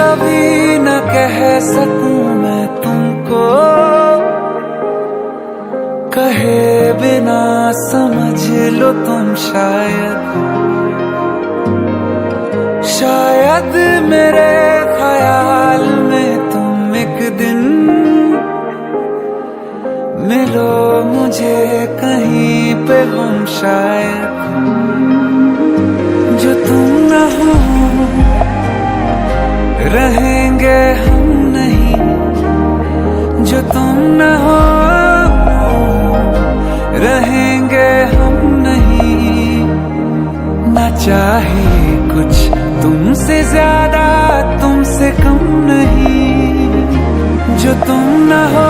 कभी न कह सकूं मैं तुमको, कहे बिना समझ लो तुम शायद मेरे ख्याल में तुम एक दिन मिलो मुझे कहीं पे हम शायद। जो तुम न हो रहेंगे हम नहीं, जो तुम न हो रहेंगे हम नहीं। ना चाहे कुछ तुमसे ज्यादा तुमसे कम नहीं, जो तुम न हो